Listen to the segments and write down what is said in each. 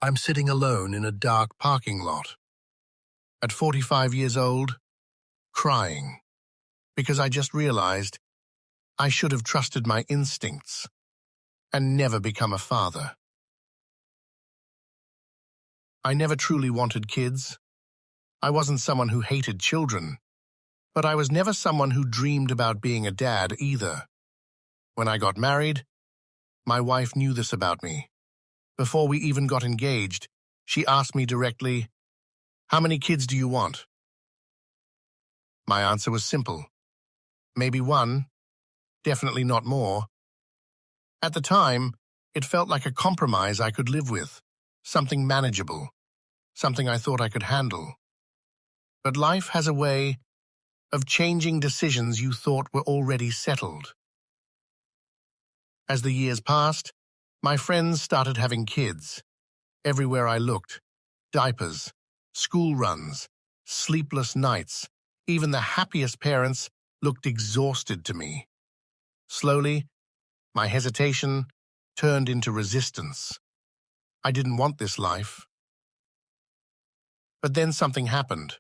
I'm sitting alone in a dark parking lot. At 45 years old, crying, because I just realized I should have trusted my instincts and never become a father. I never truly wanted kids. I wasn't someone who hated children, but I was never someone who dreamed about being a dad either. When I got married, my wife knew this about me. Before we even got engaged, she asked me directly, "How many kids do you want?" My answer was simple. Maybe one, definitely not more. At the time, it felt like a compromise I could live with, something manageable, something I thought I could handle. But life has a way of changing decisions you thought were already settled. As the years passed, my friends started having kids. Everywhere I looked, diapers, school runs, sleepless nights, even the happiest parents looked exhausted to me. Slowly, my hesitation turned into resistance. I didn't want this life. But then something happened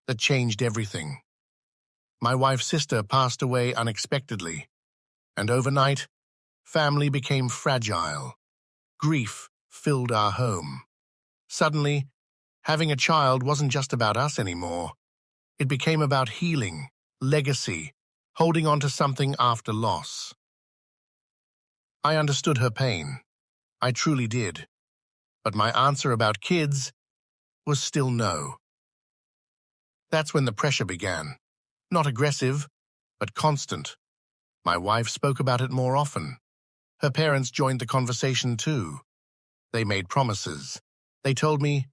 that changed everything. My wife's sister passed away unexpectedly, and overnight, family became fragile. Grief filled our home. Suddenly, having a child wasn't just about us anymore. It became about healing, legacy, holding on to something after loss. I understood her pain. I truly did. But my answer about kids was still no. That's when the pressure began. Not aggressive, but constant. My wife spoke about it more often. Her parents joined the conversation too. They made promises. They told me,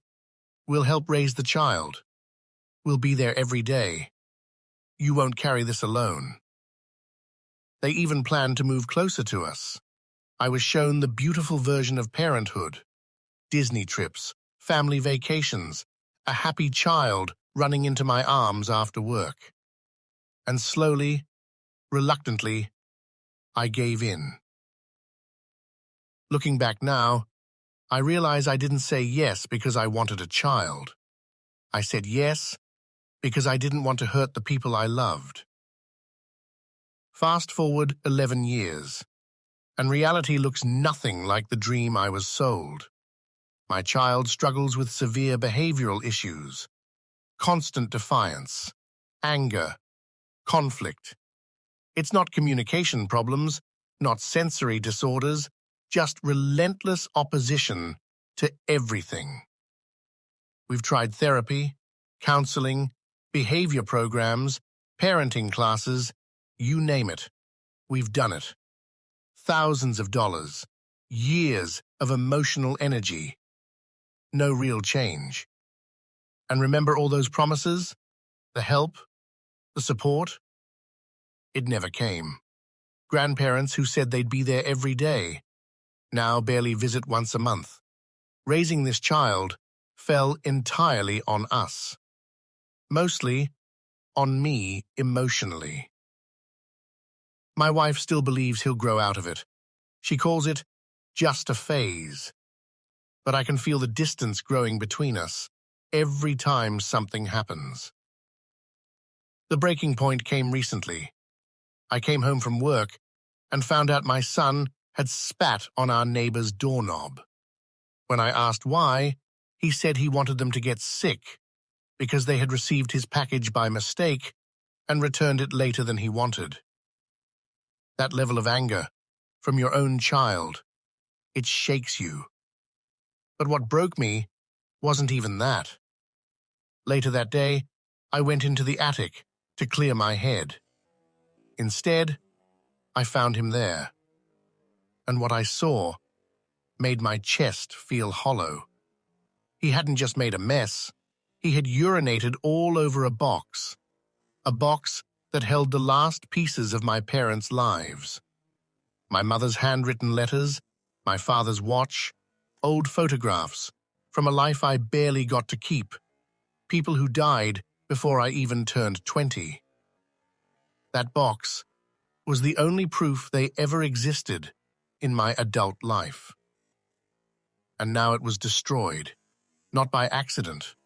"We'll help raise the child. We'll be there every day. You won't carry this alone." They even planned to move closer to us. I was shown the beautiful version of parenthood. Disney trips, family vacations, a happy child running into my arms after work. And slowly, reluctantly, I gave in. Looking back now, I realize I didn't say yes because I wanted a child. I said yes because I didn't want to hurt the people I loved. Fast forward 11 years, and reality looks nothing like the dream I was sold. My child struggles with severe behavioral issues, constant defiance, anger, conflict. It's not communication problems, not sensory disorders, just relentless opposition to everything. We've tried therapy, counseling, behavior programs, parenting classes, you name it. We've done it. Thousands of dollars, years of emotional energy. No real change. And remember all those promises? The help? The support? It never came. Grandparents who said they'd be there every day now barely visit once a month. Raising this child fell entirely on us. Mostly on me emotionally. My wife still believes he'll grow out of it. She calls it just a phase. But I can feel the distance growing between us every time something happens. The breaking point came recently. I came home from work and found out my son had spat on our neighbor's doorknob. When I asked why, he said he wanted them to get sick because they had received his package by mistake and returned it later than he wanted. That level of anger from your own child, it shakes you. But what broke me wasn't even that. Later that day, I went into the attic to clear my head. Instead, I found him there. And what I saw made my chest feel hollow. He hadn't just made a mess. He had urinated all over a box that held the last pieces of my parents' lives. My mother's handwritten letters, my father's watch, old photographs from a life I barely got to keep, people who died before I even turned 20. That box was the only proof they ever existed in my adult life. and now it was destroyed, not by accident.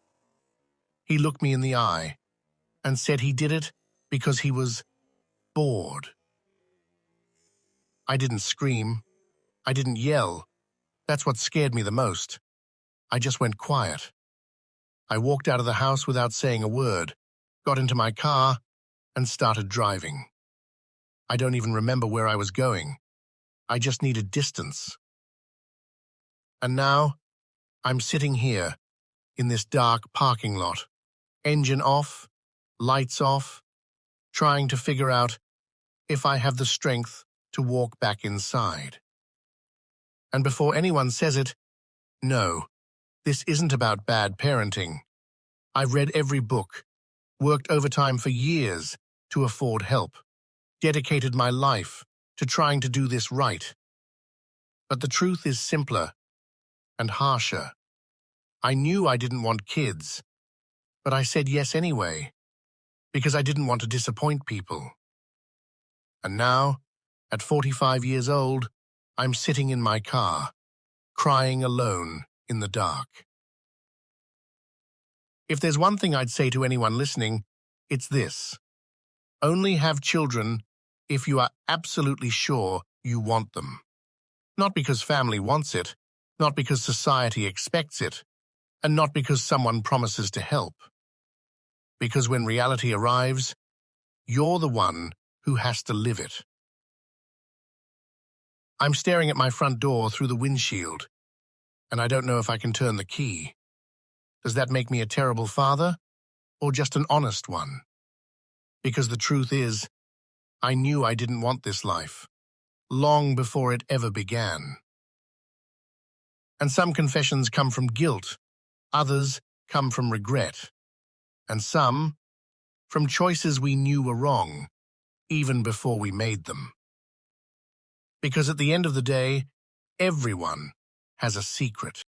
He looked me in the eye and said he did it because he was bored. I didn't scream. I didn't yell. That's what scared me the most. I just went quiet. I walked out of the house without saying a word, got into my car, and started driving. I don't even remember where I was going. I just needed distance. And now, I'm sitting here, in this dark parking lot, engine off, lights off, trying to figure out if I have the strength to walk back inside. And before anyone says it, no, this isn't about bad parenting. I've read every book, worked overtime for years to afford help, dedicated my life to trying to do this right. But the truth is simpler and harsher. I knew I didn't want kids, but I said yes anyway, because I didn't want to disappoint people. And now, at 45 years old, I'm sitting in my car, crying alone in the dark. If there's one thing I'd say to anyone listening, it's this. Only have children if you are absolutely sure you want them. Not because family wants it, not because society expects it, and not because someone promises to help. Because when reality arrives, you're the one who has to live it. I'm staring at my front door through the windshield, and I don't know if I can turn the key. Does that make me a terrible father, or just an honest one? Because the truth is, I knew I didn't want this life, long before it ever began. And some confessions come from guilt, others come from regret, and some from choices we knew were wrong, even before we made them. Because at the end of the day, everyone has a secret.